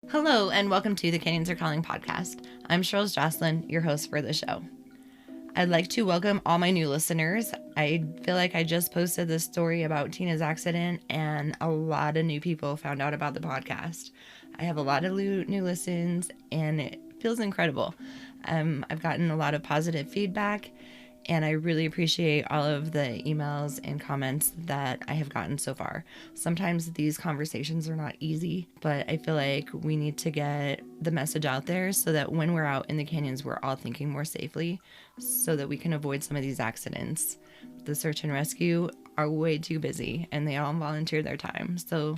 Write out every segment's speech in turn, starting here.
Hello, and welcome to the Canyons Are Calling podcast. I'm Charles Jocelyn, your host for the show. I'd like to welcome all my new listeners. I feel like I just posted this story about Tina's accident, and a lot of new people found out about the podcast. I have a lot of new listens, and it feels incredible. I've gotten a lot of positive feedback, and I really appreciate all of the emails and comments that I have gotten so far. Sometimes these conversations are not easy, but I feel like we need to get the message out there so that when we're out in the canyons, we're all thinking more safely so that we can avoid some of these accidents. The search and rescue are way too busy and they all volunteer their time. So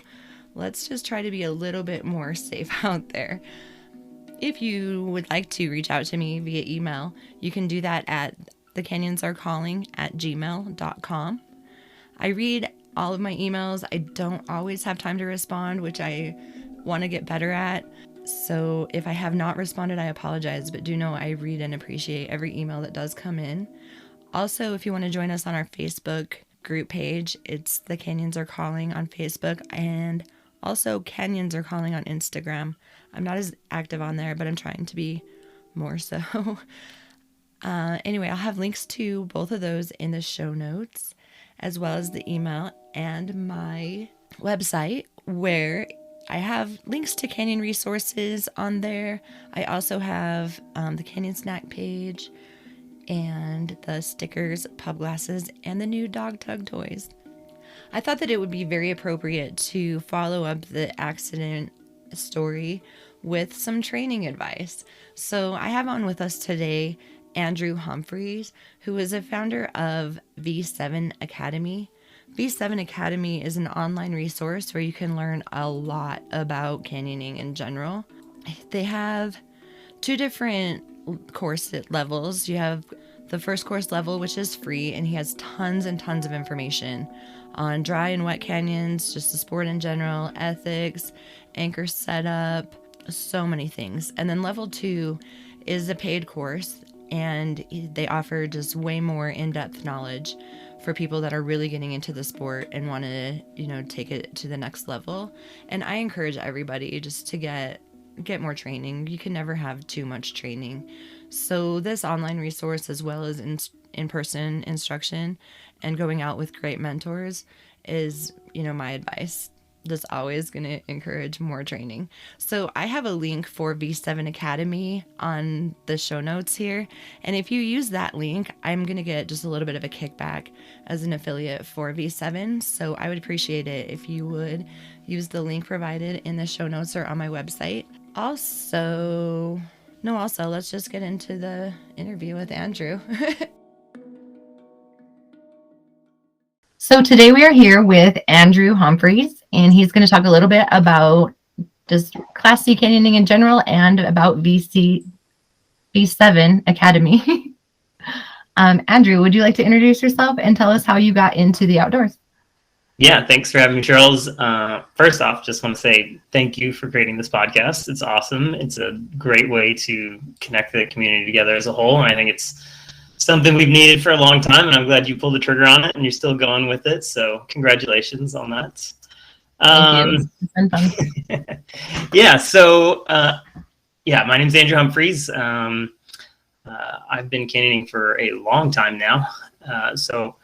let's just try to be a little bit more safe out there. If you would like to reach out to me via email, you can do that at thecanyonsarecalling@gmail.com. I read all of my emails. I don't always have time to respond, which I want to get better at. So if I have not responded, I apologize, but do know I read and appreciate every email that does come in. Also, if you want to join us on our Facebook group page, it's The Canyons Are Calling on Facebook, and also Canyons Are Calling on Instagram. I'm not as active on there, but I'm trying to be more so. Anyway, I'll have links to both of those in the show notes, as well as the email and my website, where I have links to canyon resources on there. I also have the canyon snack page and the stickers, pub glasses, and the new dog tug toys. I thought that it would be very appropriate to follow up the accident story with some training advice. So I have on with us today Andrew Humphreys, who is a founder of V7 Academy. V7 Academy is an online resource where you can learn a lot about canyoning in general. They have two different course levels. You have the first course level, which is free, and he has tons and tons of information on dry and wet canyons, just the sport in general, ethics, anchor setup, so many things. And then level 2 is a paid course, and they offer just way more in-depth knowledge for people that are really getting into the sport and want to, take it to the next level. And I encourage everybody just to get more training. You can never have too much training. So this online resource, as well as in-person instruction and going out with great mentors, is, my advice. Just always going to encourage more training. So I have a link for V7 Academy on the show notes here. And if you use that link, I'm going to get just a little bit of a kickback as an affiliate for V7. So I would appreciate it if you would use the link provided in the show notes or on my website. Also, let's just get into the interview with Andrew. So today we are here with Andrew Humphreys, and he's going to talk a little bit about just Class C canyoning in general and about V7 Academy. Andrew, would you like to introduce yourself and tell us how you got into the outdoors? Yeah, thanks for having me, Charles. First off, just want to say thank you for creating this podcast. It's awesome. It's a great way to connect the community together as a whole, and I think it's something we've needed for a long time, and I'm glad you pulled the trigger on it and you're still going with it. So congratulations on that. Thank you. It's been fun. Yeah. So, my name's Andrew Humphreys. I've been canyoning for a long time now. So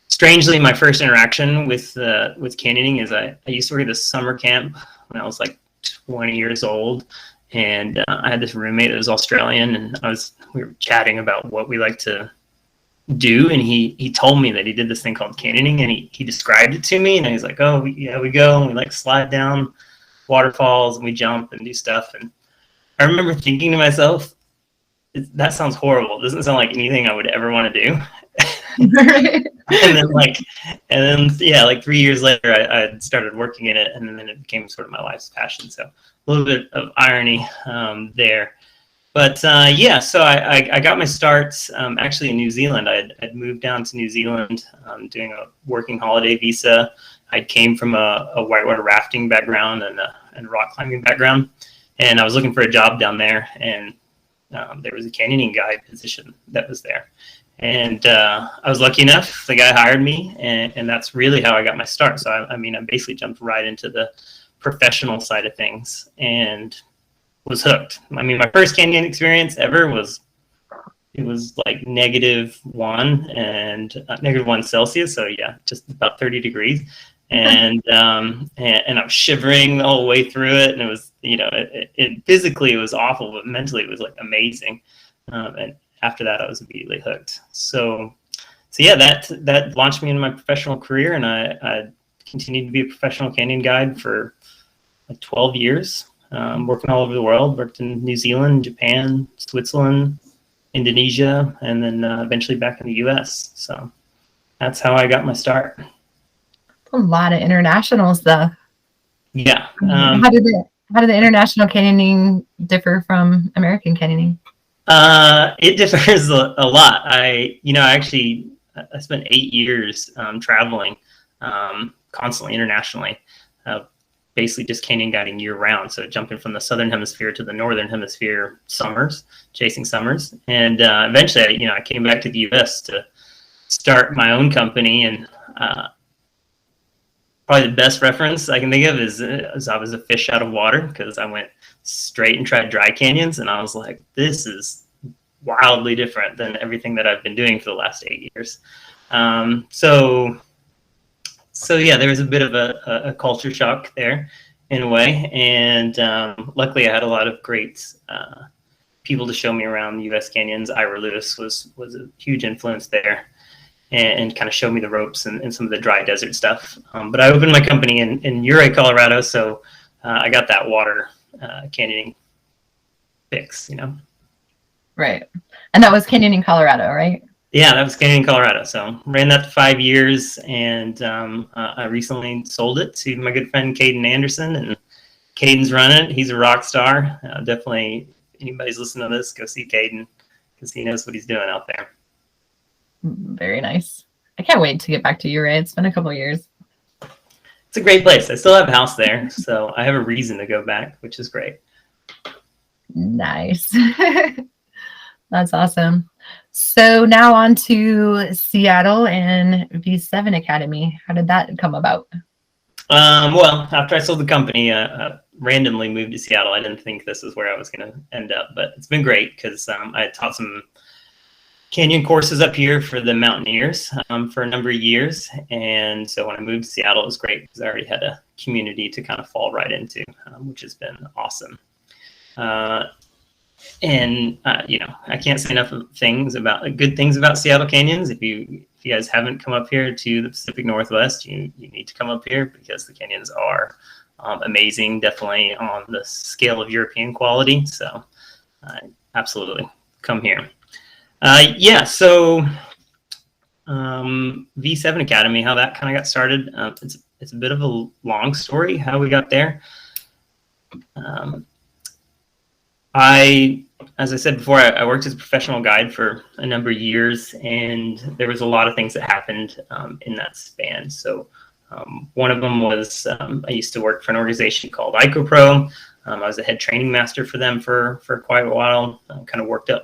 strangely, my first interaction with canyoning is I used to work at this summer camp when I was like 20 years old. And I had this roommate that was Australian, and we were chatting about what we like to do, and he told me that he did this thing called canyoning, and he described it to me, and he's like, oh, we go, and we like slide down waterfalls, and we jump and do stuff. And I remember thinking to myself, that sounds horrible. It doesn't sound like anything I would ever want to do. and then 3 years later, I started working in it, and then it became sort of my life's passion. So a little bit of irony there. But so I got my start actually in New Zealand. I'd moved down to New Zealand doing a working holiday visa. I came from a whitewater rafting background and a rock climbing background, and I was looking for a job down there, and there was a canyoning guide position that was there. And I was lucky enough, the guy hired me, and that's really how I got my start. So I basically jumped right into the professional side of things and was hooked. I mean, my first canyon experience ever was, it was like -1 and -1 Celsius. So yeah, just about 30 degrees. And I was shivering the whole way through it. And it was, it physically, it was awful, but mentally it was like amazing. And after that, I was immediately hooked. So yeah, that launched me into my professional career. And I continued to be a professional canyon guide for like 12 years, working all over the world. Worked in New Zealand, Japan, Switzerland, Indonesia, and then eventually back in the US. So that's how I got my start. A lot of international stuff. Yeah. How did the international canyoning differ from American canyoning? It differs a lot. I spent 8 years traveling constantly internationally, basically just canyon guiding year round. So jumping from the southern hemisphere to the northern hemisphere summers, chasing summers. And eventually, I came back to the US to start my own company. And probably the best reference I can think of is I was a fish out of water, because I went straight and tried dry canyons. And I was like, this is wildly different than everything that I've been doing for the last 8 years. So yeah, there was a bit of a culture shock there in a way. And luckily I had a lot of great people to show me around the US canyons. Ira Lewis was a huge influence there, and kind of showed me the ropes and some of the dry desert stuff. But I opened my company in Ouray, Colorado. So I got that water canyoning fix, Right. And that was canyoning Colorado, right? Yeah, that was canyoning Colorado. So ran that for 5 years, and I recently sold it to my good friend Caden Anderson, and Caden's running it. He's a rock star. Definitely, anybody's listening to this, go see Caden, because he knows what he's doing out there. Very nice. I can't wait to get back to Ouray. It's been a couple of years. It's a great place. I still have a house there, so I have a reason to go back, which is great. Nice. That's awesome. So now on to Seattle and V7 Academy. How did that come about? Well, after I sold the company, I randomly moved to Seattle. I didn't think this is where I was going to end up, but it's been great, because I had taught some canyon courses up here for the mountaineers for a number of years. And so when I moved to Seattle, it was great, because I already had a community to kind of fall right into, which has been awesome. I can't say enough of good things about Seattle canyons. If you guys haven't come up here to the Pacific Northwest, you need to come up here, because the canyons are amazing, definitely on the scale of European quality. So absolutely come here. So V7 Academy, how that kind of got started. It's a bit of a long story how we got there. As I said before, I worked as a professional guide for a number of years, and there was a lot of things that happened in that span. So one of them was I used to work for an organization called IcoPro. I was a head training master for them for quite a while. Kind of worked up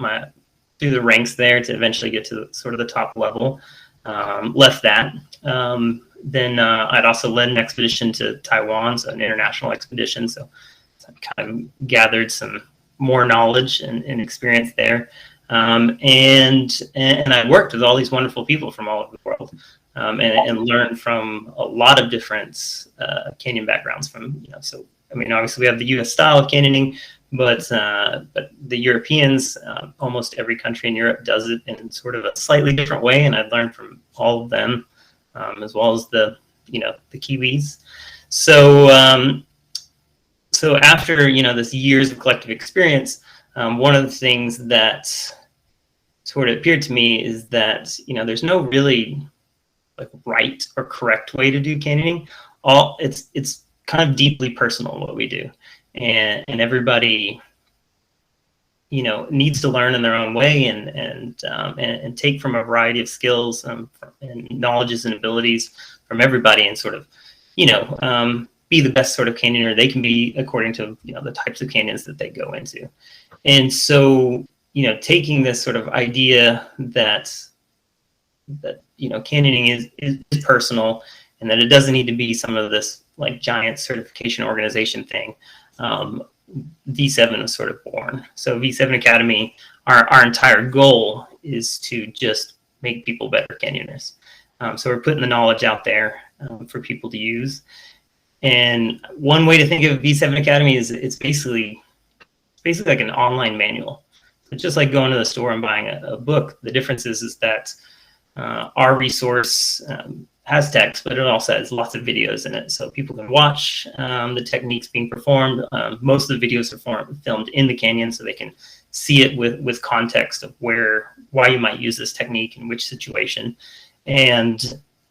through the ranks there to eventually get to sort of the top level. Left that. Then I'd also led an expedition to Taiwan, so an international expedition. So I kind of gathered some more knowledge and experience there. And I worked with all these wonderful people from all over the world, and learned from a lot of different canyon backgrounds so, I mean, obviously we have the US style of canyoning, but the Europeans, almost every country in Europe does it in sort of a slightly different way. And I'd learned from all of them, as well as the Kiwis. So after, this years of collective experience, one of the things that sort of appeared to me is that, there's no really like right or correct way to do canyoning. It's kind of deeply personal what we do. And everybody, needs to learn in their own way and take from a variety of skills and knowledges and abilities from everybody, and sort of, be the best sort of canyoner they can be according to the types of canyons that they go into. And so taking this sort of idea that canyoning is personal, and that it doesn't need to be some of this like giant certification organization thing, V7 was sort of born. So V7 Academy, our entire goal is to just make people better canyoners. So we're putting the knowledge out there for people to use. And one way to think of V7 Academy is it's basically like an online manual. It's just like going to the store and buying a book. The difference is that our resource has text, but it also has lots of videos in it. So people can watch the techniques being performed. Most of the videos are filmed in the canyon, so they can see it with context of why you might use this technique in which situation. And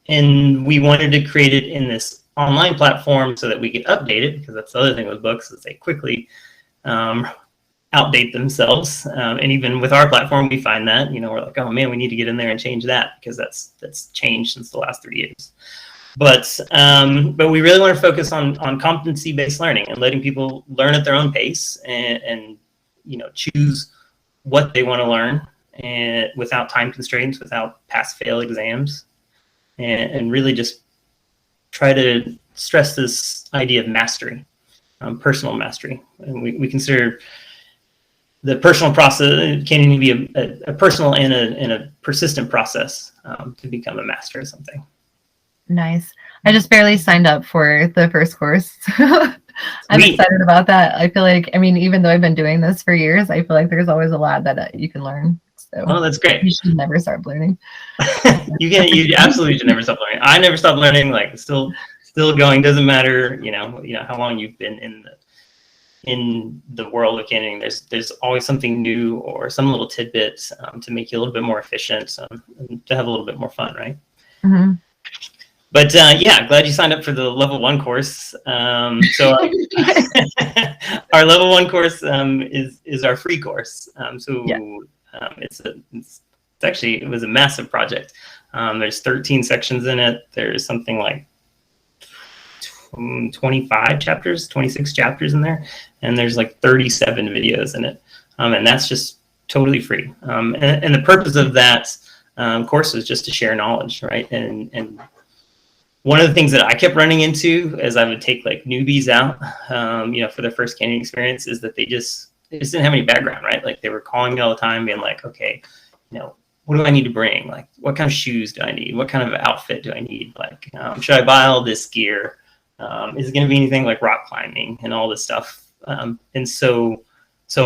we wanted to create it in this online platform so that we could update it, because that's the other thing with books is they quickly outdate themselves. And even with our platform, we find that, we're like, oh man, we need to get in there and change that, because that's changed since the last 3 years. But we really want to focus on competency-based learning and letting people learn at their own pace and choose what they want to learn, and without time constraints, without pass-fail exams, and really just try to stress this idea of mastery, personal mastery. And we consider the personal process can be a personal and a persistent process to become a master of something. Nice. I just barely signed up for the first course. I'm excited about that. I feel like, even though I've been doing this for years, I feel like there's always a lot that you can learn. So oh, that's great. You should never stop learning. You absolutely should never stop learning. I never stopped learning. Like still going. Doesn't matter. How long you've been in the world of canyoning. There's always something new or some little tidbits to make you a little bit more efficient, and to have a little bit more fun, right? Mm-hmm. But glad you signed up for the level 1 course. So our level 1 course is our free course. It was a massive project. There's 13 sections in it. There's something like 25 chapters, 26 chapters in there, and there's like 37 videos in it. And that's just totally free. And the purpose of that course was just to share knowledge, right? And one of the things that I kept running into as I would take like newbies out, for their first canyoning experience, is that they just didn't have any background, right? Like they were calling me all the time being like, okay, what do I need to bring? Like, what kind of shoes do I need? What kind of outfit do I need? Like, should I buy all this gear? Is it going to be anything like rock climbing and all this stuff? And so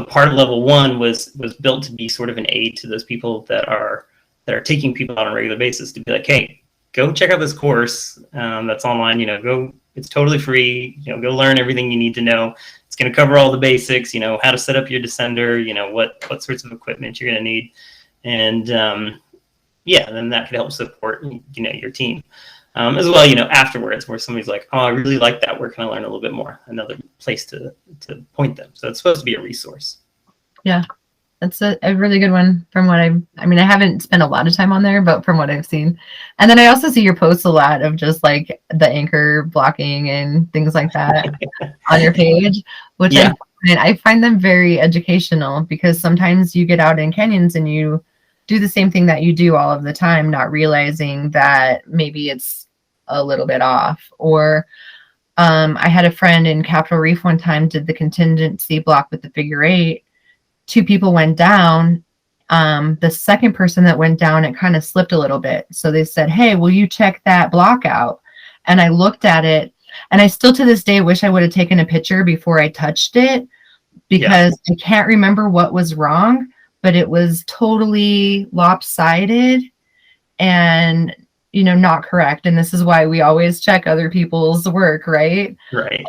part of level 1 was built to be sort of an aid to those people that are taking people out on a regular basis, to be like, hey, go check out this course that's online. It's totally free. Go learn everything you need to know. It's going to cover all the basics. How to set up your descender. What sorts of equipment you're going to need, and then that could help support your team as well. Afterwards, where somebody's like, oh, I really like that. Where can I learn a little bit more? Another place to point them. So it's supposed to be a resource. Yeah. That's a really good one from what I haven't spent a lot of time on there, but from what I've seen. And then I also see your posts a lot of just like the anchor blocking and things like that on your page, which I find them very educational, because sometimes you get out in canyons and you do the same thing that you do all of the time, not realizing that maybe it's a little bit off. Or I had a friend in Capitol Reef one time did the contingency block with the figure 8. 2 people went down. The second person that went down, it kind of slipped a little bit. So they said, hey, will you check that block out? And I looked at it, and I still to this day wish I would have taken a picture before I touched it, because I can't remember what was wrong, but it was totally lopsided and not correct. And this is why we always check other people's work, right? Right.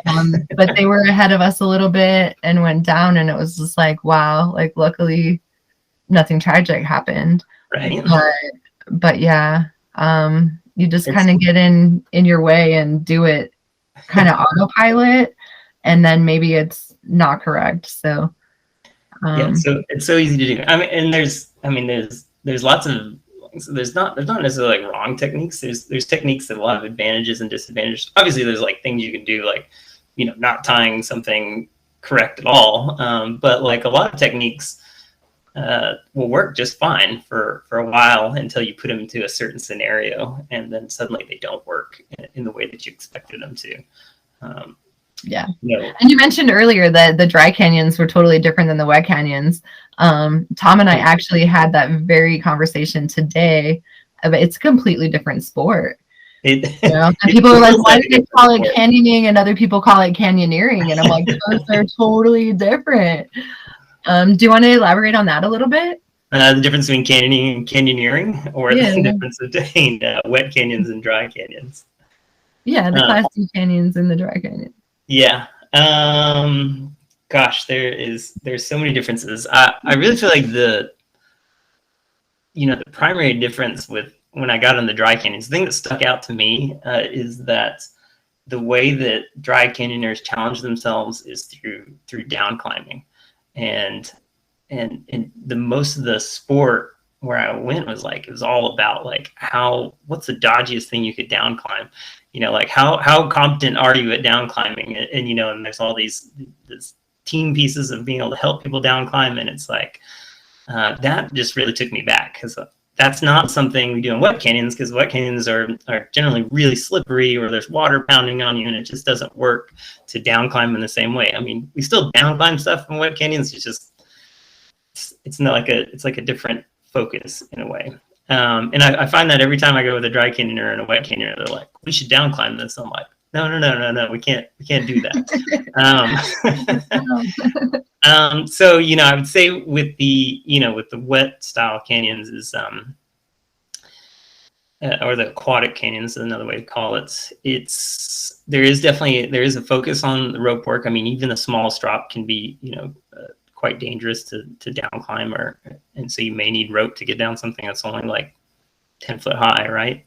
But they were ahead of us a little bit and went down, and it was just like, wow, like luckily nothing tragic happened. Right. But you just kind of get in your way and do it kind of autopilot, and then maybe it's not correct. So so it's so easy to do. There's lots of, so there's not necessarily like wrong techniques. There's techniques that have a lot of advantages and disadvantages. Obviously, there's like things you can do, like not tying something correct at all. But like a lot of techniques will work just fine for a while, until you put them into a certain scenario, and then suddenly they don't work in the way that you expected them to. Yeah. No. And you mentioned earlier that the dry canyons were totally different than the wet canyons. Tom and I actually had that very conversation today. About it's a completely different sport. And people are like, why do they call it canyoning and other people call it canyoneering? And I'm like, those are totally different. Do you want to elaborate on that a little bit? The difference between canyoning and canyoneering, or the difference between wet canyons and dry canyons. Yeah, the Class C canyons and the dry canyon. Yeah. Gosh, there's so many differences. I really feel like the primary difference with when I got on the dry canyons, the thing that stuck out to me is that the way that dry canyoners challenge themselves is through down climbing, and the most of the sport where I went was like, it was all about like what's the dodgiest thing you could down climb, like how competent are you at down climbing, and there's all these team pieces of being able to help people down climb, and it's like that just really took me back, because that's not something we do in wet canyons, because wet canyons are generally really slippery, or there's water pounding on you, and it just doesn't work to down climb in the same way. I mean, we still down climb stuff in wet canyons, it's not like it's like a different focus in a way. And I find that every time I go with a dry canyoner and a wet canyoner, they're like, we should down climb this. I'm like, no, we can't do that. So, I would say with the wet style canyons is, or the aquatic canyons is another way to call it. There is a focus on the rope work. I mean, even the smallest drop can be, quite dangerous to down climb, and so you may need rope to get down something that's only like 10 foot high, right?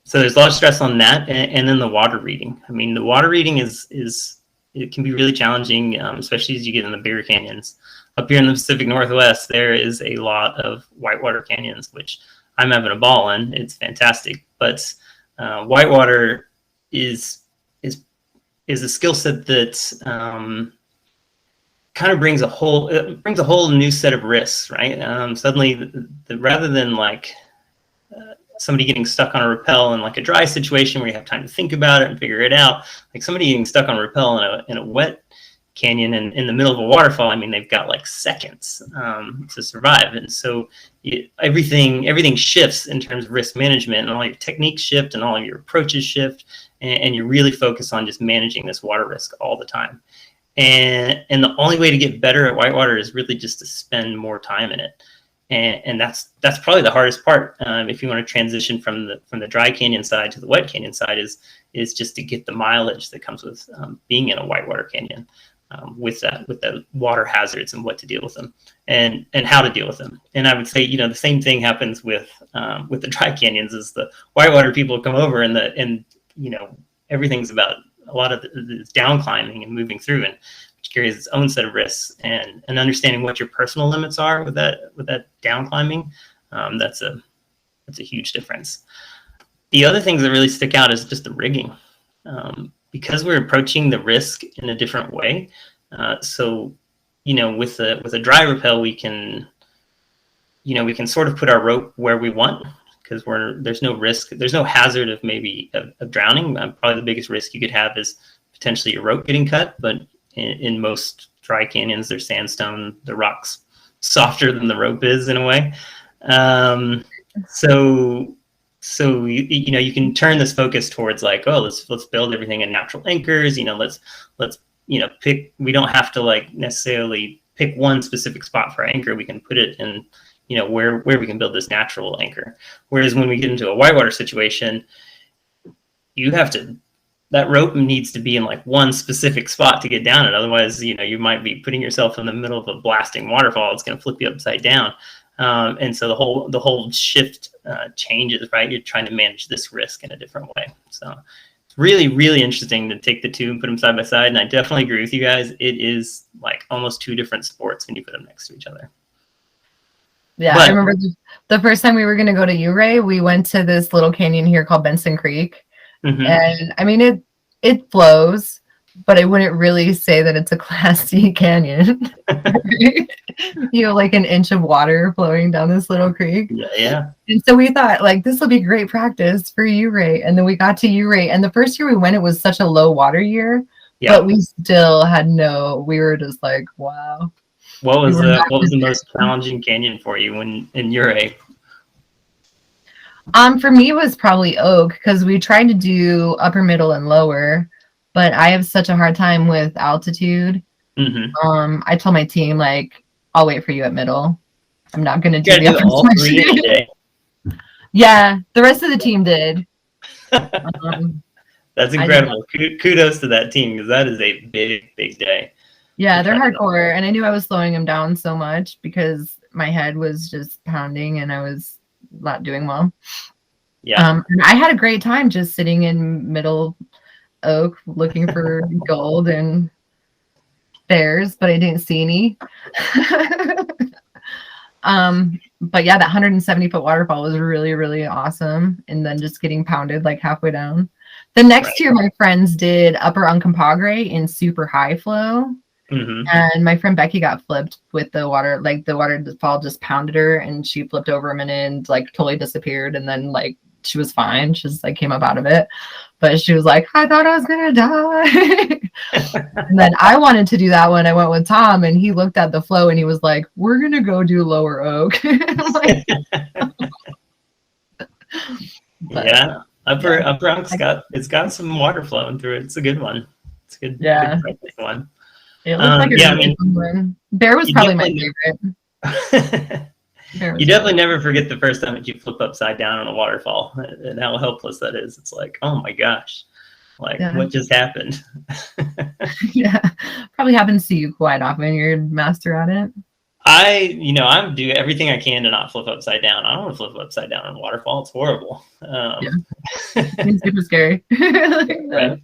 So there's a lot of stress on that, and then the water reading. I mean, the water reading it can be really challenging, especially as you get in the bigger canyons. Up here in the Pacific Northwest, there is a lot of whitewater canyons, which I'm having a ball in. It's fantastic, but whitewater is a skill set that kind of brings a whole new set of risks, right? Suddenly, rather than like somebody getting stuck on a rappel in like a dry situation where you have time to think about it and figure it out, like somebody getting stuck on a rappel in a wet canyon and in the middle of a waterfall, I mean, they've got like seconds to survive. And so everything shifts in terms of risk management, and all your techniques shift and all of your approaches shift, and you really focus on just managing this water risk all the time. And the only way to get better at whitewater is really just to spend more time in it. And that's probably the hardest part, if you want to transition from the dry canyon side to the wet canyon side, is just to get the mileage that comes with being in a whitewater canyon, with the water hazards and what to deal with them, and how to deal with them. And I would say, the same thing happens with the dry canyons. Is the whitewater people come over and everything's about a lot of this down climbing and moving through, and which carries its own set of risks, and understanding what your personal limits are with that down climbing. That's a huge difference. The other things that really stick out is just the rigging, because we're approaching the risk in a different way. So, with a dry rappel, we can sort of put our rope where we want, because there's no risk, there's no hazard of drowning. Probably the biggest risk you could have is potentially your rope getting cut, but in most dry canyons, there's sandstone, the rock's softer than the rope is in a way. So you can turn this focus towards like, oh, let's build everything in natural anchors. Let's pick. We don't have to like necessarily pick one specific spot for our anchor. We can put it in where we can build this natural anchor. Whereas when we get into a whitewater situation, that rope needs to be in like one specific spot to get down it. Otherwise, you might be putting yourself in the middle of a blasting waterfall. It's going to flip you upside down. And so the whole shift changes, right? You're trying to manage this risk in a different way. So it's really, really interesting to take the two and put them side by side. And I definitely agree with you guys. It is like almost two different sports when you put them next to each other. Yeah, I remember the first time we were going to go to Ouray, we went to this little canyon here called Benson Creek. Mm-hmm. And I mean, it flows, but I wouldn't really say that it's a Class C canyon. You know, like an inch of water flowing down this little creek. Yeah. And so we thought, like, this will be great practice for Ouray. And then we got to Ouray. And the first year we went, it was such a low water year, but we still had we were just like, wow. What was the most challenging canyon for you in Ouray? For me, it was probably Oak, because we tried to do upper, middle, and lower, but I have such a hard time with altitude. I told my team, like, I'll wait for you at middle. I'm not going to do the upper all 3 in a day. Yeah, the rest of the team did. That's incredible. Kudos to that team, because that is a big day. Yeah, they're hardcore, and I knew I was slowing them down so much because my head was just pounding and I was not doing well. Yeah. And I had a great time just sitting in Middle Oak looking for gold and bears, but I didn't see any. But yeah, that 170-foot waterfall was really, really awesome. And then just getting pounded like halfway down. The next year, my friends did Upper Uncompahgre in super high flow. And my friend Becky got flipped with the water. Like, the waterfall just pounded her and she flipped over a minute and like totally disappeared. And then like she was fine. She just like came up out of it. But she was like, I thought I was gonna die. And then I wanted to do that one. I went with Tom and he looked at the flow and he was like, we're gonna go do Lower Oak. Like, yeah. Upper Unk's got some water flowing through it. It's a good one. It's a good, good one. It looked like a really fun one. Bear was probably my favorite. You definitely never forget the first time that you flip upside down on a waterfall and how helpless that is. It's like, oh my gosh, like what just happened? Yeah, probably happens to you quite often. You're a master at it. I do everything I can to not flip upside down. I don't want to flip upside down on a waterfall. It's horrible. It's super scary. Right.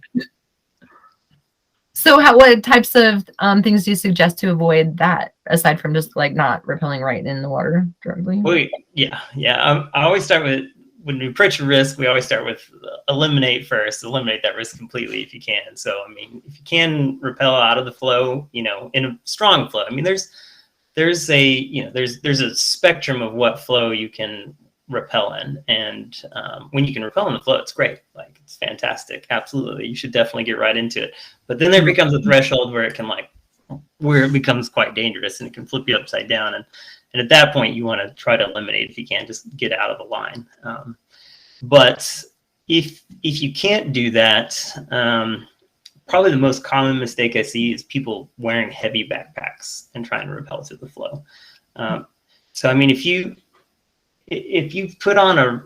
So what types of things do you suggest to avoid that, aside from just like not rappelling right in the water directly? I always start with, when we approach a risk, we always start with eliminate that risk completely if you can. So, I mean, if you can rappel out of the flow, in a strong flow, I mean, there's a spectrum of what flow you can rappel in, and when you can rappel in the flow, it's great. Like, it's fantastic. Absolutely, you should definitely get right into it. But then there becomes a threshold where it becomes quite dangerous and it can flip you upside down, and at that point you want to try to eliminate, if you can, just get out of the line. But if you can't do that, probably the most common mistake I see is people wearing heavy backpacks and trying to rappel through the flow. So I mean, if you put on a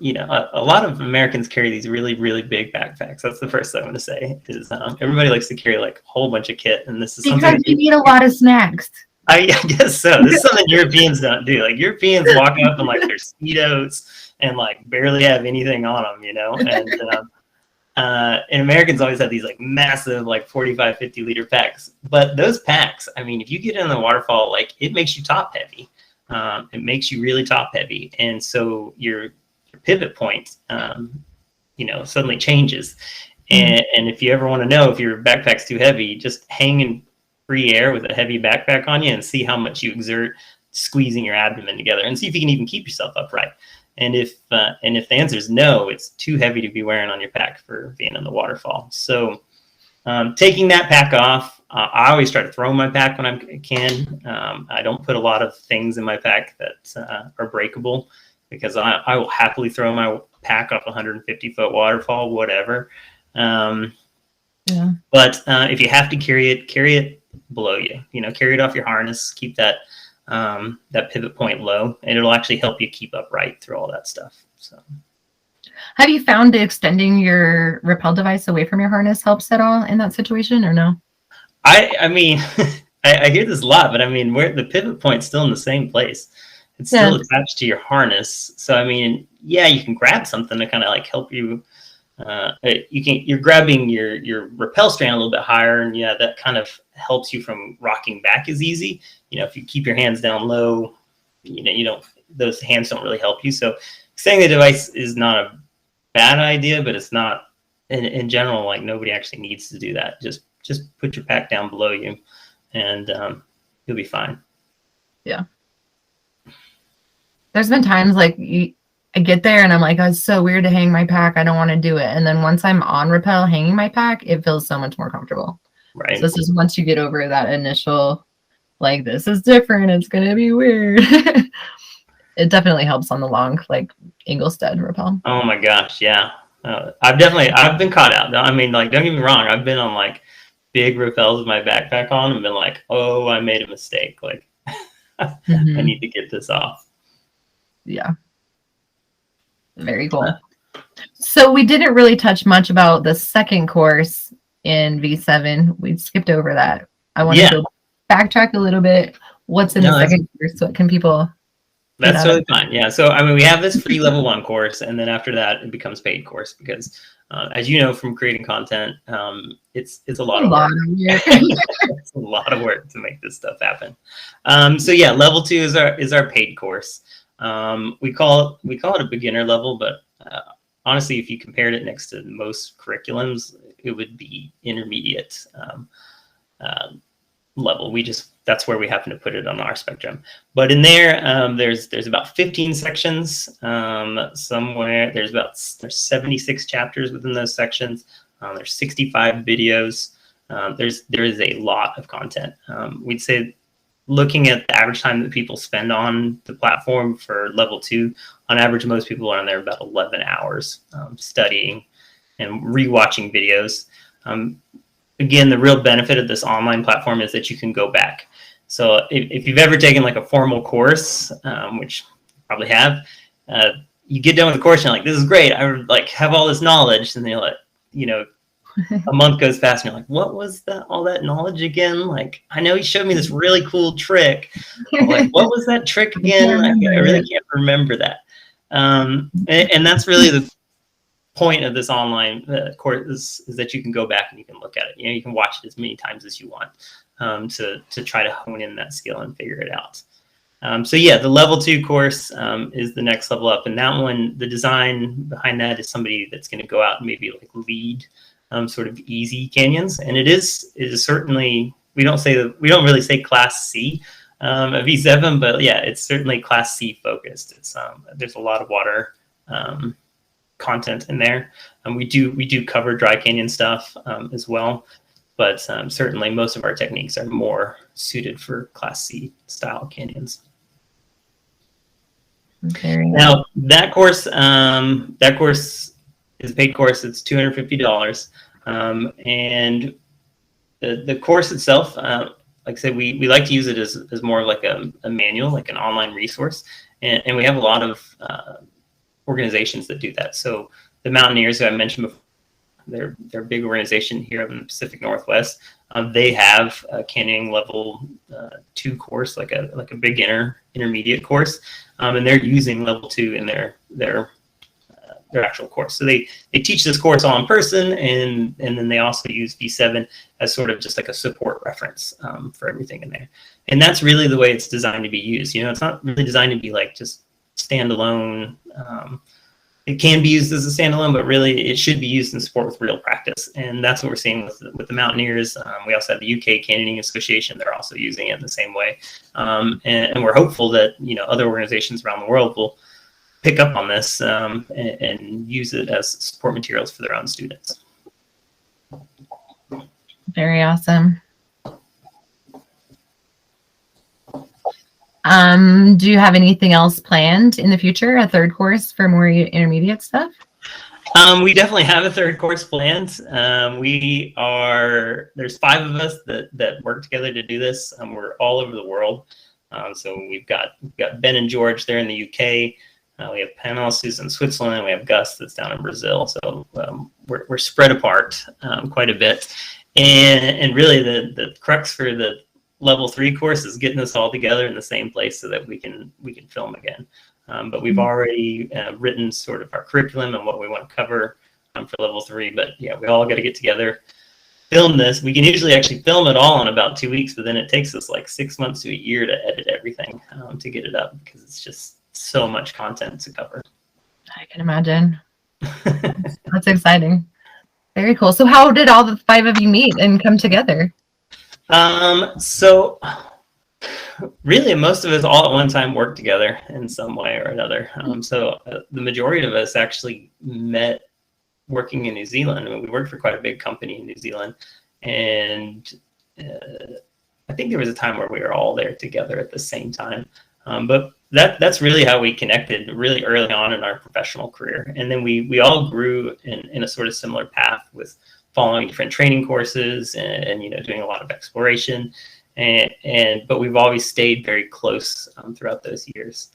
lot of Americans carry these really, really big backpacks. That's the first thing I'm going to say is everybody likes to carry like a whole bunch of kit. And this is because you need a lot of snacks. I guess so. This is something Europeans don't do. Like, Europeans walk up in like their Speedos and like barely have anything on them, and Americans always have these like massive, like 45, 50 liter packs. But those packs, I mean, if you get in the waterfall, like, it makes you top heavy. It makes you really top heavy, and so your pivot point, suddenly changes. And if you ever want to know if your backpack's too heavy, just hang in free air with a heavy backpack on you and see how much you exert squeezing your abdomen together, and see if you can even keep yourself upright. And if the answer is no, it's too heavy to be wearing on your pack for being in the waterfall. So taking that pack off, I always try to throw my pack when I can. I don't put a lot of things in my pack that are breakable, because I will happily throw my pack off a 150-foot waterfall, whatever. But if you have to carry it below you, carry it off your harness, keep that pivot point low, and it'll actually help you keep upright through all that stuff. So. Have you found extending your rappel device away from your harness helps at all in that situation, or no? I mean, I hear this a lot, but I mean, where the pivot point's still in the same place. It's still attached to your harness. So, I mean, yeah, you can grab something to kind of like help you. You're grabbing your rappel strand a little bit higher, and yeah, that kind of helps you from rocking back as easy. If you keep your hands down low, those hands don't really help you. So extending the device is not a bad idea, but it's not in general, like, nobody actually needs to do that. Just just put your pack down below you, and you'll be fine. Yeah. There's been times like I get there and I'm like, oh, it's so weird to hang my pack. I don't want to do it. And then once I'm on rappel hanging my pack, it feels so much more comfortable. Right. So this is once you get over that initial, like, this is different, it's going to be weird. It definitely helps on the long, like, Ingolstadt rappel. Oh my gosh, yeah. I've been caught out. I mean, like, don't get me wrong. I've been on like big rappels with my backpack on and been like, oh, I made a mistake. Like, I need to get this off. Yeah. Very cool. So we didn't really touch much about the second course in V7. We skipped over that. I want to go backtrack a little bit. What's in the second course? What can people... That's totally fine. Yeah. So, I mean, we have this free level 1 course, and then after that, it becomes paid course because, as you know, from creating content, it's a lot of work. It's a lot of work to make this stuff happen. So yeah, level 2 is our paid course. We call it a beginner level, but honestly, if you compared it next to most curriculums, it would be intermediate level. That's where we happen to put it on our spectrum. But in there, there's about 15 sections. Somewhere there's 76 chapters within those sections. There's 65 videos. There is a lot of content. We'd say, looking at the average time that people spend on the platform for level 2, on average, most people are on there about 11 hours studying and rewatching videos. Again, the real benefit of this online platform is that you can go back. So if you've ever taken like a formal course, which you probably have, you get done with the course and you're like, this is great. I like have all this knowledge. And then you're like, a month goes past and you're like, what was all that knowledge again? Like, I know he showed me this really cool trick. Like, what was that trick again? I really can't remember that. And that's really the point of this online course is that you can go back and you can look at it. You can watch it as many times as you want to try to hone in that skill and figure it out. So yeah, the level 2 course is the next level up, and that one, the design behind that is somebody that's going to go out and maybe like lead sort of easy canyons, and it is certainly, we don't really say class C of V7, but yeah, it's certainly class C focused. It's there's a lot of water content in there, and we do cover dry canyon stuff as well, but certainly most of our techniques are more suited for class C style canyons. Now that course is a paid course. It's $250, and the course itself, like I said, we like to use it as more of like a manual, like an online resource, and we have a lot of organizations that do that. So the Mountaineers, who I mentioned before, they're a big organization here in the Pacific Northwest. They have a canyoning level 2 course, like a beginner intermediate course, and they're using level 2 in their actual course. So they teach this course all in person, and then they also use V7 as sort of just like a support reference for everything in there. And that's really the way it's designed to be used. It's not really designed to be like just standalone. It can be used as a standalone, but really it should be used in support with real practice. And that's what we're seeing with the Mountaineers. We also have the UK Canyoning Association. They're also using it in the same way. And we're hopeful that, other organizations around the world will pick up on this and use it as support materials for their own students. Very awesome. Do you have anything else planned in the future, a third course for more intermediate stuff? We definitely have a third course planned. There's 5 of us that work together to do this. We're all over the world. So we've got Ben and George there in the UK. We have Panos, who's in Switzerland. We have Gus that's down in Brazil. So we're spread apart quite a bit. And really the crux for the level 3 course is getting us all together in the same place so that we can film again. But we've already written sort of our curriculum and what we want to cover for level 3. But yeah, we all got to get together, film this. We can usually actually film it all in about 2 weeks, but then it takes us like 6 months to a year to edit everything to get it up, because it's just so much content to cover. I can imagine. That's exciting. Very cool. So how did all the five of you meet and come together? So really, most of us all at one time worked together in some way or another. The majority of us actually met working in New Zealand. I mean, we worked for quite a big company in New Zealand, and I think there was a time where we were all there together at the same time. But that's really how we connected really early on in our professional career. And then we all grew in a sort of similar path with following different training courses and doing a lot of exploration. But we've always stayed very close throughout those years.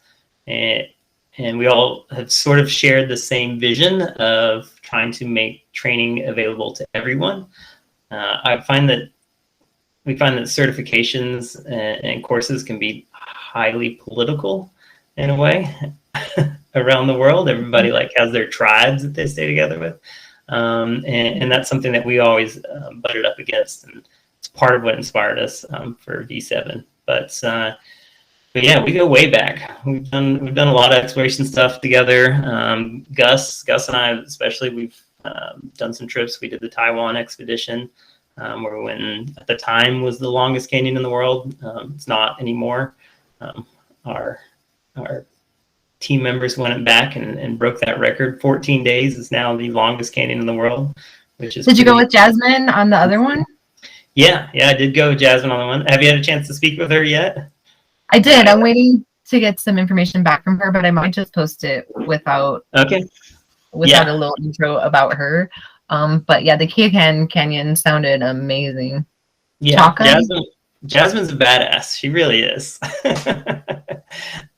And we all have sort of shared the same vision of trying to make training available to everyone. I find that we find that certifications and courses can be highly political in a way around the world. Everybody has their tribes that they stay together with. And that's something that we always butted up against. And it's part of what inspired us for V7. But yeah, we go way back. We've done a lot of exploration stuff together. Gus and I, especially, we've done some trips. We did the Taiwan expedition, where we went, at the time, was the longest canyon in the world. It's not anymore. Our team members went back and broke that record. 14 days is now the longest canyon in the world, which is. Did you go with Jasmine on the other one? Yeah, I did go with Jasmine on the one. Have you had a chance to speak with her yet? I did. I'm waiting to get some information back from her, but I might just post it without a little intro about her. But yeah, the Kia Canyon sounded amazing. Yeah, Jasmine's a badass. She really is.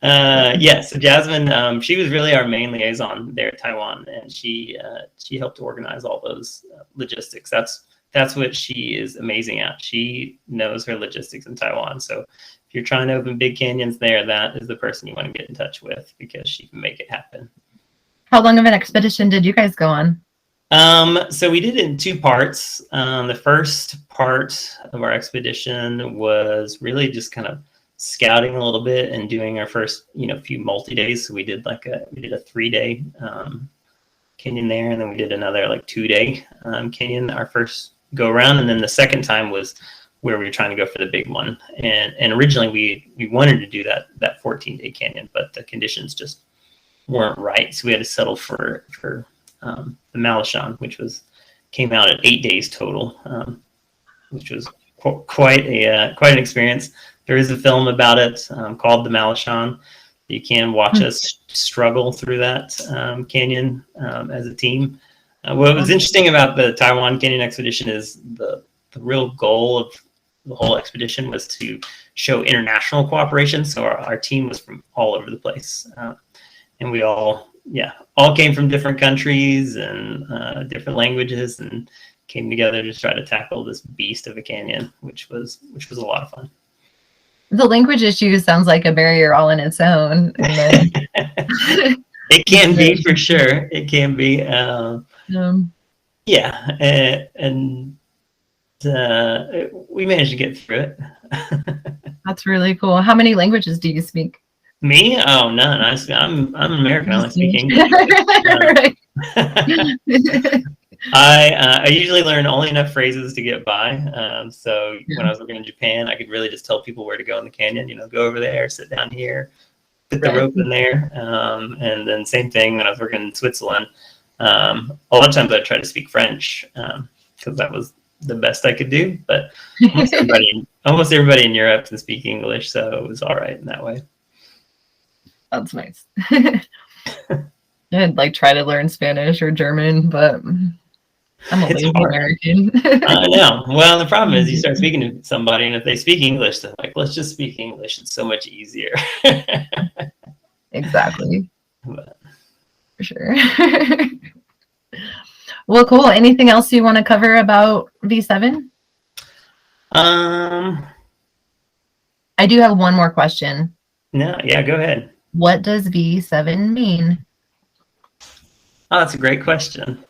So Jasmine, she was really our main liaison there at Taiwan, and she helped to organize all those logistics. That's what she is amazing at. She knows her logistics in Taiwan. So if you're trying to open big canyons there, that is the person you want to get in touch with, because she can make it happen. How long of an expedition did you guys go on? So we did it in two parts. The first part of our expedition was really just kind of scouting a little bit and doing our first, few multi-days. So we did a 3-day canyon there, and then we did another 2-day canyon our first go around. And then the second time was where we were trying to go for the big one. And originally we wanted to do that 14-day canyon, but the conditions just weren't right. So we had to settle for the Malishan, which came out at 8 days total, which was quite an experience. There is a film about it called The Malishan. You can watch us struggle through that canyon as a team. What was interesting about the Taiwan Canyon expedition is the real goal of the whole expedition was to show international cooperation. So our team was from all over the place, and we all came from different countries and different languages, and came together to try to tackle this beast of a canyon, which was a lot of fun. The language issue sounds like a barrier all in its own. And then... It can be, for sure. It can be. We managed to get through it. That's really cool. How many languages do you speak? Me? Oh, none. I'm American. I only speak English. I usually learn only enough phrases to get by. So when I was working in Japan, I could really just tell people where to go in the canyon. Go over there, sit down here, put the rope in there. And then same thing when I was working in Switzerland. A lot of times I try to speak French because that was the best I could do. But almost everybody in Europe can speak English, so it was all right in that way. That's nice. I'd try to learn Spanish or German, but I'm a lazy American. I know. Well, the problem is you start speaking to somebody, and if they speak English, they're like, let's just speak English. It's so much easier. Exactly. But. For sure. Well, cool. Anything else you want to cover about V7? I do have one more question. No, yeah, go ahead. What does V7 mean? Oh, that's a great question.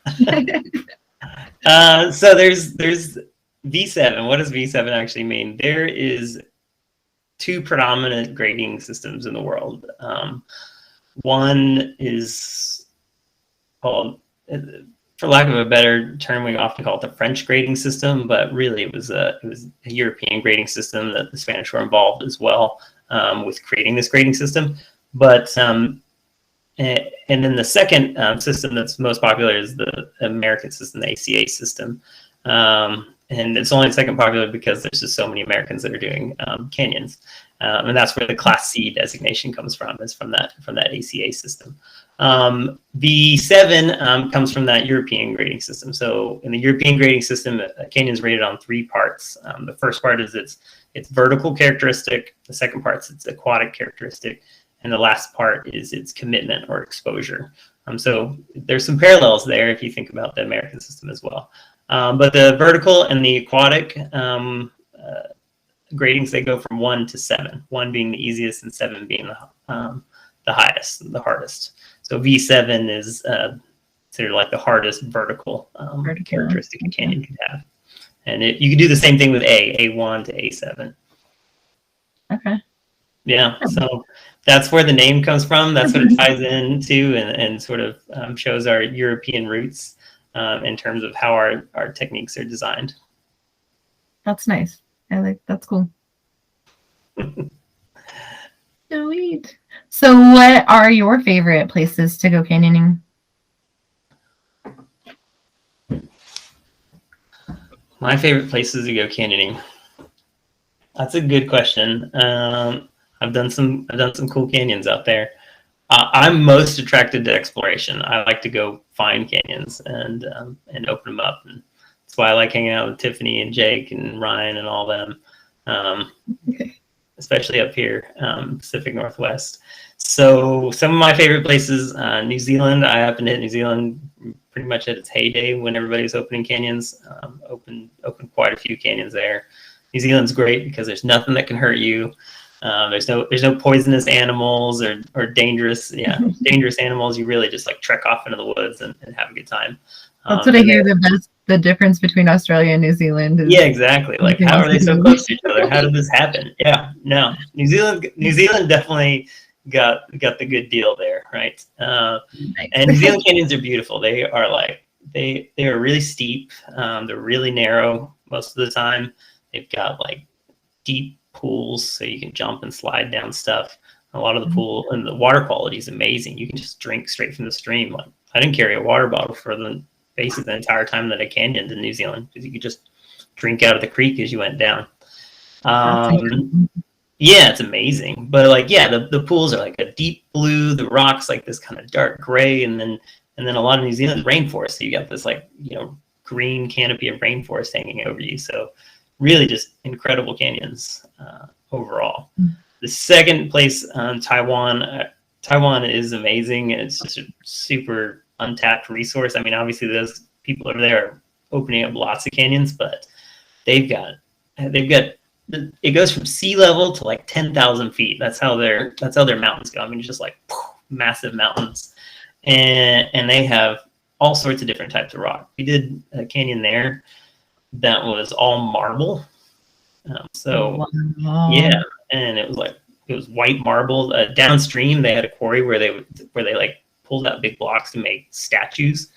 So there's V7. What does V7 actually mean? There is two predominant grading systems in the world. One is called, for lack of a better term, we often call it the French grading system, but really it was a European grading system that the Spanish were involved as well with creating this grading system. But and then the second system that's most popular is the American system, the ACA system. And it's only second popular because there's just so many Americans that are doing canyons. And that's where the Class C designation comes from, is from that ACA system. V7 comes from that European grading system. So in the European grading system, a canyon is rated on 3 parts. The first part is its vertical characteristic. The second part is its aquatic characteristic. And the last part is its commitment or exposure. So there's some parallels there if you think about the American system as well. But the vertical and the aquatic gradings, they go from 1 to 7, 1 being the easiest and 7 being the highest, the hardest. So V7 is considered like the hardest vertical characteristic a canyon could have. And you could do the same thing with A1 to A7. Okay. Yeah, so that's where the name comes from. That's what it ties into and sort of shows our European roots in terms of how our techniques are designed. That's nice. That's cool. Sweet. So what are your favorite places to go canyoning? My favorite places to go canyoning. That's a good question. I've done some cool canyons out there. I'm most attracted to exploration. I like to go find canyons and open them up. And that's why I like hanging out with Tiffany and Jake and Ryan and all them, especially up here, Pacific Northwest. So some of my favorite places, New Zealand. I happened to hit New Zealand pretty much at its heyday when everybody was opening canyons. Opened quite a few canyons there. New Zealand's great because there's nothing that can hurt you. There's no poisonous animals or dangerous animals. You really just like trek off into the woods and have a good time. That's what I hear the difference between Australia and New Zealand is. Yeah, exactly. Like, how are they so close to each other? How did this happen? Yeah, no, New Zealand definitely got the good deal there, right? Nice. And New Zealand canyons are beautiful. They are like they are really steep. They're really narrow most of the time. They've got like deep pools so you can jump and slide down stuff. A lot of the pool and the water quality is amazing. You can just drink straight from the stream. Like, I didn't carry a water bottle for basically the entire time that I canyoned in New Zealand because you could just drink out of the creek as you went down. Yeah, it's amazing. But like, yeah, the pools are like a deep blue, the rocks like this kind of dark gray, and then a lot of New Zealand rainforest. So you got this like, green canopy of rainforest hanging over you. So really just incredible canyons overall. The second place, Taiwan. Taiwan is amazing. It's just a super untapped resource. I mean, obviously those people over there are opening up lots of canyons, but they've got it goes from sea level to like 10,000 feet. That's how their mountains go. I mean, it's just like massive mountains, and they have all sorts of different types of rock. We did a canyon there that was all marble. Yeah, and it was white marble. Downstream, they had a quarry where they like pulled out big blocks to make statues.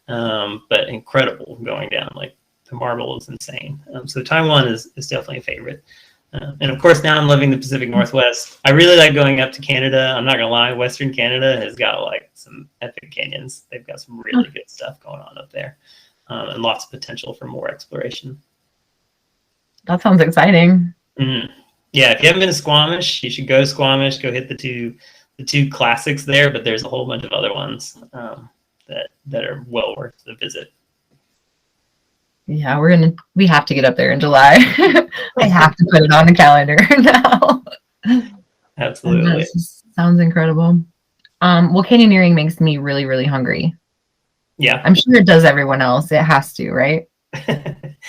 But incredible going down. Like, the marble is insane. So Taiwan is definitely a favorite. And of course, now I'm living in the Pacific Northwest. I really like going up to Canada. I'm not gonna lie, Western Canada has got like some epic canyons. They've got some really good stuff going on up there, and lots of potential for more exploration. That sounds exciting. Mm-hmm. Yeah, if you haven't been to Squamish, you should go to Squamish. Go hit the two classics there, but there's a whole bunch of other ones that are well worth the visit. Yeah, we have to get up there in July. I have to put it on the calendar now. Absolutely. Sounds incredible. Well, canyoneering makes me really, really hungry. Yeah. I'm sure it does everyone else. It has to, right?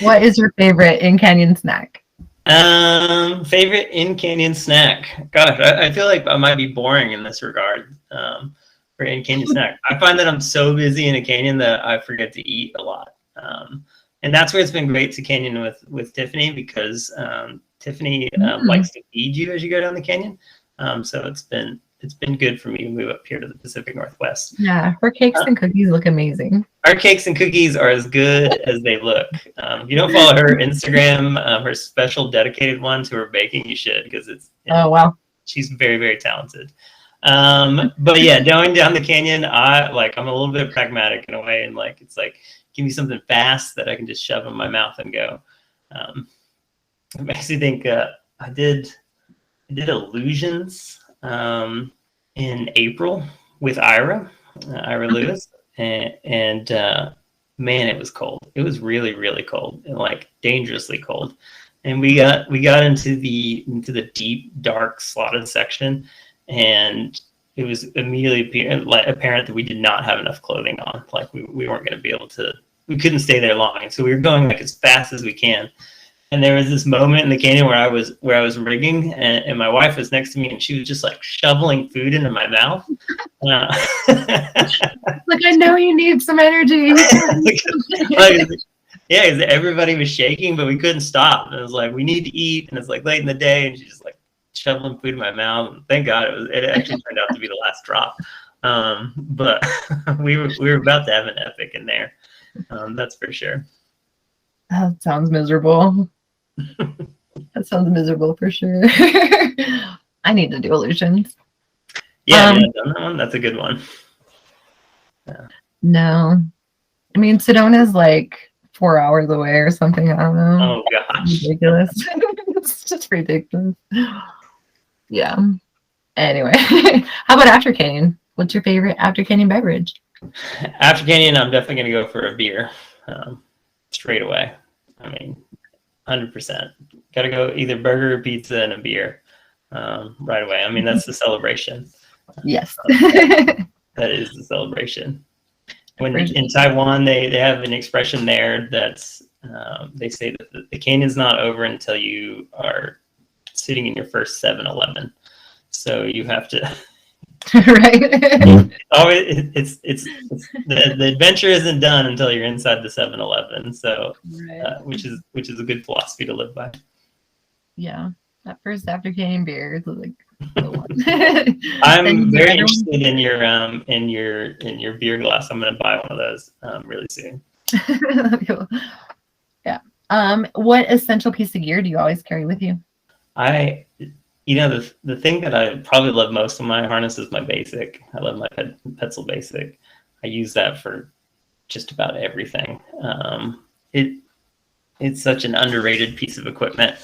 What is your favorite in-canyon snack? Favorite in-canyon snack? Gosh, I feel like I might be boring in this regard. For in-canyon snack, I find that I'm so busy in a canyon that I forget to eat a lot. And that's where it's been great to canyon with Tiffany, because Tiffany likes to feed you as you go down the canyon. So it's been been good for me to move up here to the Pacific Northwest. Yeah, her cakes and cookies look amazing. Our cakes and cookies are as good as they look. If you don't follow her Instagram, her special dedicated one to her baking, you should, because Oh wow. she's very, very talented. But yeah, going down the canyon, I'm a little bit pragmatic in a way, and like it's like give me something fast that I can just shove in my mouth and go. It makes me think I did illusions in April with Ira Lewis, and man, it was cold. It was really, really cold, and like dangerously cold. And we got into the deep, dark, slotted section, and it was immediately apparent that we did not have enough clothing on. Like we weren't going to be able to. We couldn't stay there long, and so we were going like as fast as we can. And there was this moment in the canyon where I was rigging, and my wife was next to me, and she was just like shoveling food into my mouth. Like, I know you need some energy. Yeah, because everybody was shaking, but we couldn't stop. And it was like, we need to eat, and it's like late in the day, and she's just like shoveling food in my mouth. And thank God it actually turned out to be the last drop. But we were about to have an epic in there. That's for sure. That sounds miserable. That sounds miserable for sure. I need to do illusions. Yeah, done that one. That's a good one. Yeah. No, I mean Sedona's like 4 hours away or something. I don't know. Oh gosh, ridiculous. It's just ridiculous. Yeah. Anyway, how about after canyon? What's your favorite after canyon beverage? After canyon, I'm definitely gonna go for a beer, straight away. I mean, 100%. Got to go either burger, pizza, and a beer right away. I mean, that's the celebration. Yes. That is the celebration. When in Taiwan, they have an expression there that's they say that the canyon's not over until you are sitting in your first 7-Eleven. So you have to. Right. It's the adventure isn't done until you're inside the 7-Eleven. So, right. Which is a good philosophy to live by. Yeah, that first after canyon beer is like the one. I'm very interested in your beer glass. I'm going to buy one of those really soon. Cool. Yeah. What essential piece of gear do you always carry with you? The thing that I probably love most on my harness is my basic. I love my Petzl basic. I use that for just about everything. It's such an underrated piece of equipment.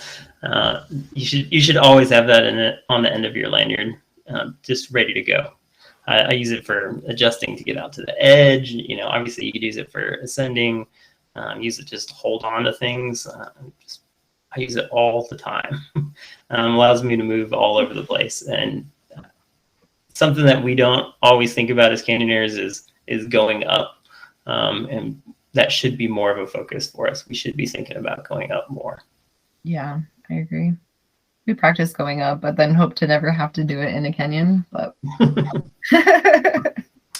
You should always have that on the end of your lanyard, just ready to go. I use it for adjusting to get out to the edge. Obviously you could use it for ascending. Use it just to hold on to things. I use it all the time. Allows me to move all over the place. And something that we don't always think about as canyoneers is going up. And that should be more of a focus for us. We should be thinking about going up more. Yeah, I agree. We practice going up, but then hope to never have to do it in a canyon. But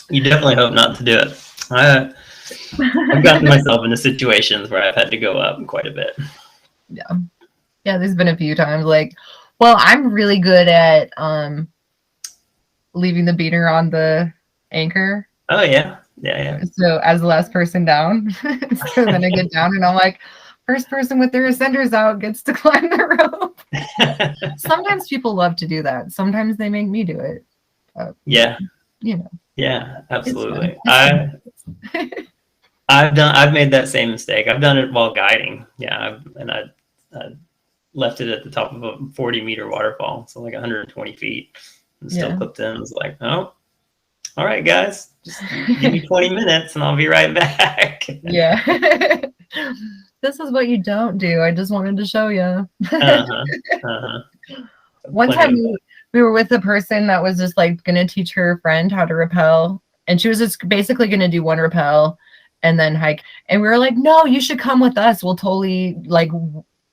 you definitely hope not to do it. I've gotten myself into situations where I've had to go up quite a bit. Yeah, there's been a few times I'm really good at leaving the beater on the anchor. Oh yeah. So as the last person down, so then I get down and I'm like, first person with their ascenders out gets to climb the rope. Sometimes people love to do that. Sometimes they make me do it. Yeah. Yeah, absolutely. I've made that same mistake. I've done it while guiding. Yeah, I left it at the top of a 40-meter waterfall, so like 120 feet, and still clipped in. I was like, oh, all right, guys, just give me 20 minutes and I'll be right back. Yeah. This is what you don't do. I just wanted to show you. One time we were with a person that was just like going to teach her friend how to rappel, and she was just basically going to do one rappel and then hike. And we were like, no, you should come with us. We'll totally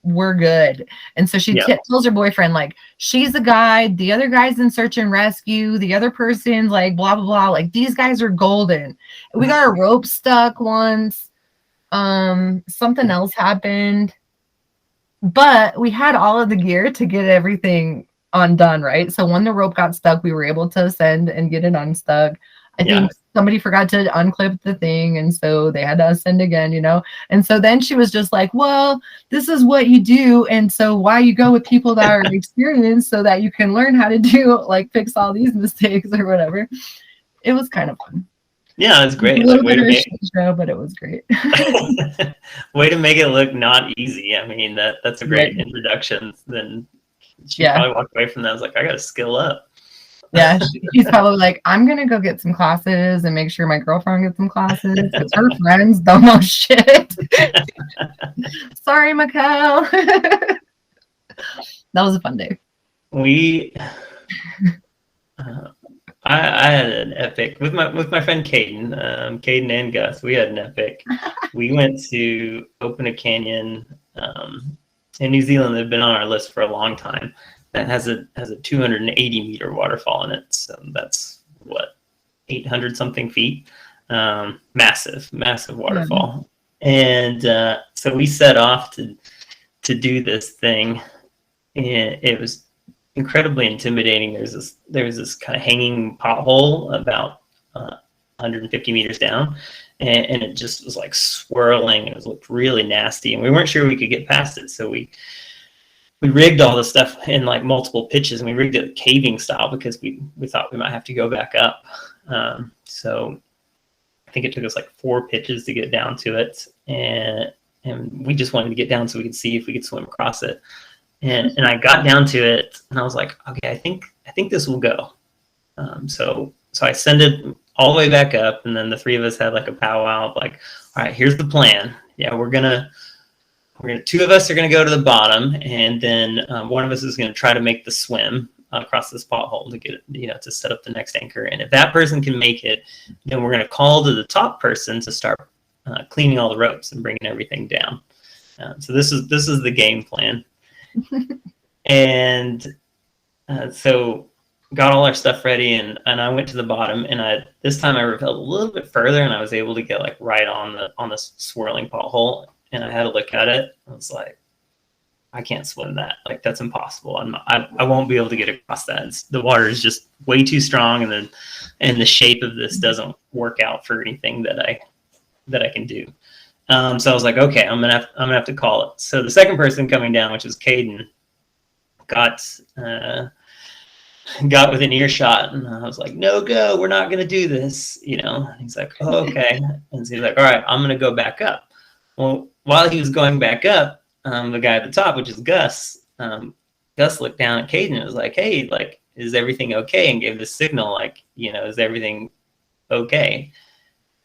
we're good. And so she tells her boyfriend, she's the guide, the other guy's in search and rescue, the other person's blah, blah, blah. These guys are golden. We got a rope stuck once. Something else happened. But we had all of the gear to get everything undone, right? So when the rope got stuck, we were able to ascend and get it unstuck. I think somebody forgot to unclip the thing, and so they had to ascend again, you know? And so then she was just like, well, this is what you do, and so why you go with people that are experienced so that you can learn how to do, like, fix all these mistakes or whatever. It was kind of fun. Yeah, it's great. A little bit of a shit show, but it was great. Way to make it look not easy. I mean, that's a great introduction. Then she probably walked away from that. I was like, I got to skill up. Yeah, she's probably like, I'm going to go get some classes and make sure my girlfriend gets some classes because her friends don't know shit. Sorry, Mikkel. That was a fun day. I had an epic with my friend Caden and Gus. We had an epic. We went to open a canyon in New Zealand that had been on our list for a long time. That has a 280 meter waterfall in it. So that's what, 800 something feet. Massive waterfall. And so we set off to do this thing, and it was incredibly intimidating. There's this kind of hanging pothole about 150 meters down, and it just was like swirling. It looked really nasty, and we weren't sure we could get past it. So we rigged all the stuff in like multiple pitches, and we rigged it caving style because we thought we might have to go back up. So I think it took us like 4 pitches to get down to it, and we just wanted to get down so we could see if we could swim across it. And I got down to it, and I was like, okay, I think this will go. So I ascended all the way back up, and then the 3 of us had like a powwow of like, all right, here's the plan. Yeah, we're gonna 2 of us are gonna go to the bottom, and then one of us is gonna try to make the swim across this pothole to get it, to set up the next anchor. And if that person can make it, then we're gonna call to the top person to start cleaning all the ropes and bringing everything down. So this is the game plan. And so got all our stuff ready, and I went to the bottom, and this time I rappelled a little bit further, and I was able to get like right on the swirling pothole, and I had to look at it. I was like, I can't swim that. Like, that's impossible. I won't be able to get across that. The water is just way too strong, and the shape of this doesn't work out for anything that I can do. So I was like, okay, I'm gonna have to call it. So the second person coming down, which is Caden, got within earshot, and I was like, no go, we're not gonna do this, And he's like, oh, okay. And so he's like, all right, I'm gonna go back up. Well, while he was going back up, the guy at the top, which is Gus, Gus looked down at Caden and was like, hey, like, is everything okay? And gave the signal, like, is everything okay?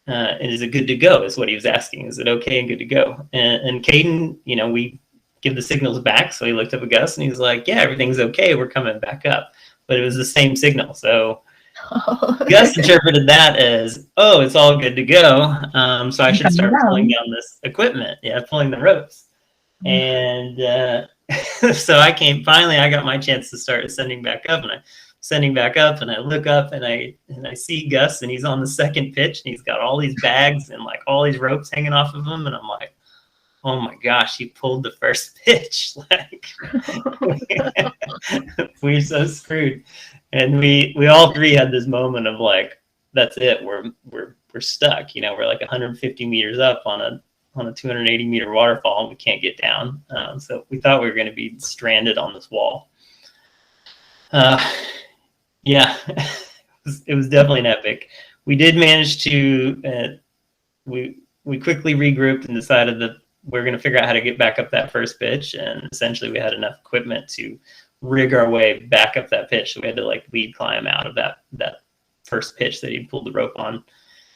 And is it good to go? Is what he was asking. Is it okay and good to go? And Caden, we give the signals back. So he looked up at Gus and he's like, yeah, everything's okay. We're coming back up. But it was the same signal. So Gus interpreted that as, oh, it's all good to go. So I should start pulling down this equipment. Yeah, pulling the ropes. And so I got my chance to start ascending back up, and I look up and I see Gus, and he's on the second pitch, and he's got all these bags and like all these ropes hanging off of him, and I'm like, oh my gosh, he pulled the first pitch. Like, we're so screwed. And we all 3 had this moment of like, that's it, we're stuck. We're like 150 meters up on a 280 meter waterfall, and we can't get down. So we thought we were going to be stranded on this wall. Yeah, it was definitely an epic. We did manage to, we quickly regrouped and decided that we're going to figure out how to get back up that first pitch. And essentially we had enough equipment to rig our way back up that pitch. So we had to like lead climb out of that first pitch that he pulled the rope on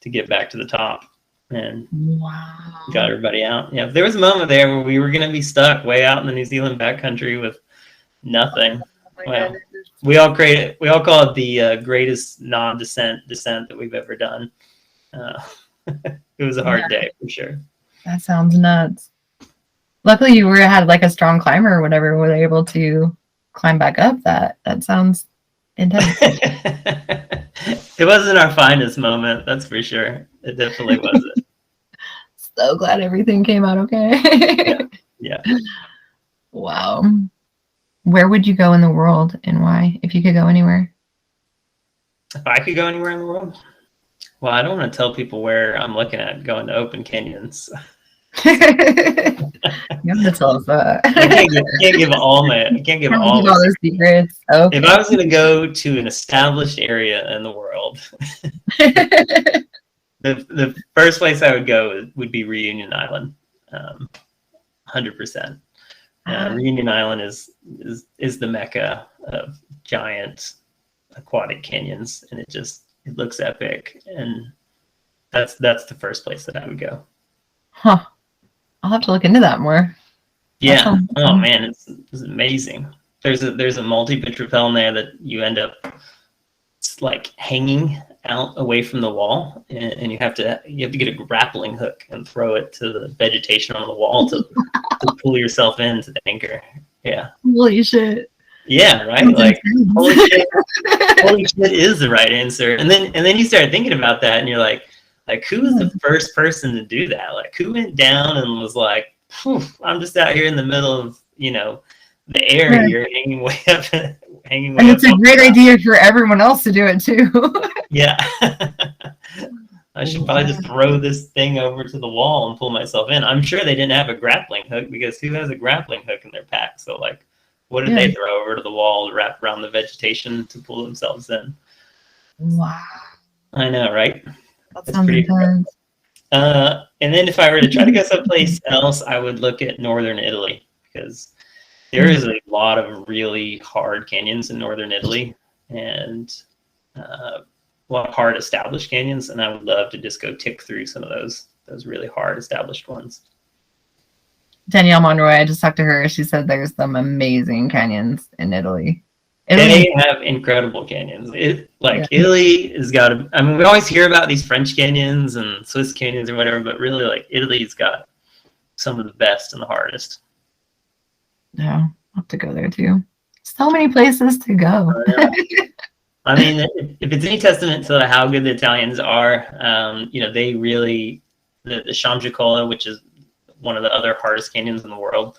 to get back to the top. And got everybody out. Yeah, there was a moment there where we were going to be stuck way out in the New Zealand backcountry with nothing. Well, we all call it the greatest non-descent that we've ever done. It was a hard day for sure. That sounds nuts. Luckily, you had like a strong climber or whatever, were able to climb back up. That sounds intense. It wasn't our finest moment, that's for sure. It definitely wasn't. So glad everything came out okay. Yeah. Wow. where would you go in the world and why, if you could go anywhere? If I could go anywhere in the world, well, I don't want to tell people where I'm looking at going to open canyons. You have to tell us that. I can't give all those secrets. Okay. If I was going to go to an established area in the world, the first place I would go would be Reunion Island, 100%. Reunion Island is the mecca of giant aquatic canyons, and it looks epic, and that's the first place that I would go. Huh. I'll have to look into that more. Yeah. Oh man, it's amazing. There's a multi-pitch rappel in there that you end up like hanging out away from the wall, and you have to get a grappling hook and throw it to the vegetation on the wall to pull yourself into the anchor. Yeah. Holy shit. Yeah, right? Like holy shit is the right answer. And then you start thinking about that, and you're like who was the first person to do that? Like who went down and was like, I'm just out here in the middle of, the air. Right. You're hanging way up. And it's a great idea for everyone else to do it too. Yeah. I should probably just throw this thing over to the wall and pull myself in. I'm sure they didn't have a grappling hook, because who has a grappling hook in their pack? So like, what did they throw over to the wall to wrap around the vegetation to pull themselves in? Wow. I know, right? That sounds intense. And then if I were to try to go someplace else, I would look at northern Italy, because there is a lot of really hard canyons in northern Italy, and a lot of hard established canyons, and I would love to just go tick through some of those really hard established ones. Danielle Monroy, I just talked to her. She said there's some amazing canyons in Italy. They have incredible canyons. Italy has got we always hear about these French canyons and Swiss canyons or whatever, but really, like, Italy's got some of the best and the hardest. Yeah, I'll have to go there too. So many places to go. I mean, if it's any testament to how good the Italians are, they really, the Chamgicola, which is one of the other hardest canyons in the world,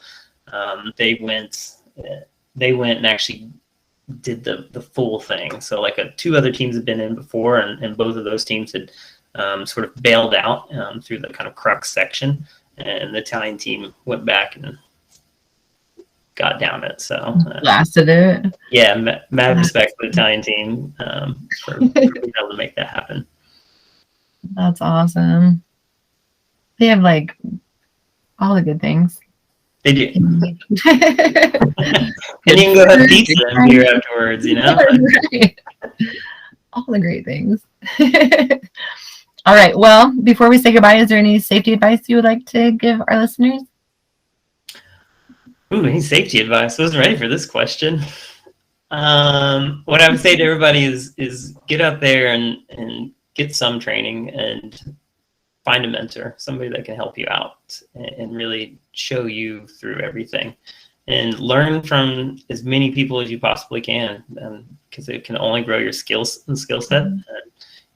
they went and actually did the full thing. So like two other teams had been in before, and both of those teams had sort of bailed out through the kind of crux section, and the Italian team went back and got down it. So blasted it. Yeah, mad respect for the Italian team for being able to make that happen. That's awesome. They have like all the good things. They do. And you can go have pizza and beer afterwards, Right. All the great things. All right. Well, before we say goodbye, is there any safety advice you would like to give our listeners? Ooh, any safety advice? I wasn't ready for this question. What I would say to everybody is get out there and get some training and find a mentor, somebody that can help you out and really show you through everything, and learn from as many people as you possibly can, because it can only grow your skills and skill set.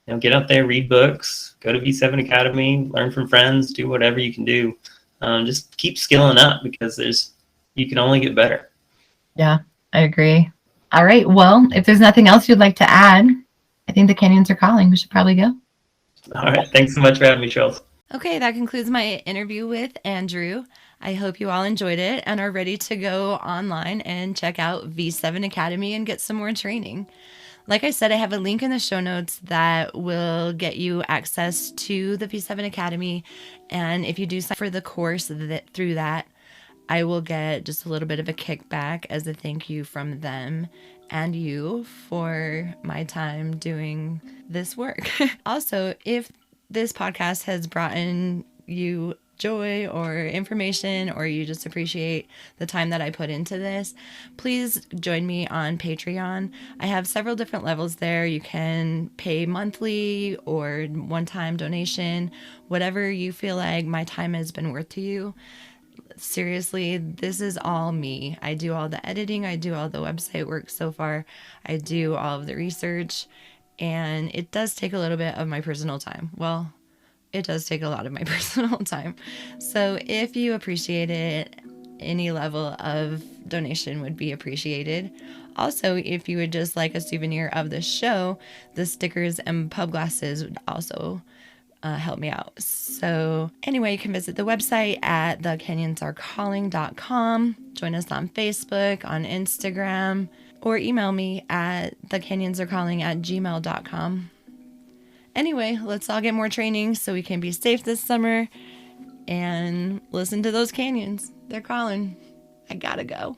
And, get out there, read books, go to V7 Academy, learn from friends, do whatever you can do. Just keep skilling up, because you can only get better. Yeah, I agree. All right. Well, if there's nothing else you'd like to add, I think the canyons are calling. We should probably go. All right. Thanks so much for having me, Charles. Okay, that concludes my interview with Andrew. I hope you all enjoyed it and are ready to go online and check out V7 Academy and get some more training. Like I said, I have a link in the show notes that will get you access to the V7 Academy. And if you do sign for the course through that, I will get just a little bit of a kickback as a thank you from them and you for my time doing this work. Also, if this podcast has brought in you joy or information, or you just appreciate the time that I put into this, please join me on Patreon. I have several different levels there. You can pay monthly or one-time donation, whatever you feel like my time has been worth to you. Seriously, this is all me. I do all the editing. I do all the website work so far. I do all of the research, and it does take a little bit of my personal time. Well, it does take a lot of my personal time. So if you appreciate it any level of donation would be appreciated. Also, if you would just like a souvenir of the show, the stickers and pub glasses would also help me out. So anyway, you can visit the website at thecanyonsarecalling.com. Join us on Facebook, on Instagram, or email me at thecanyonsarecalling@gmail.com. Anyway, let's all get more training so we can be safe this summer and listen to those canyons. They're calling. I gotta go.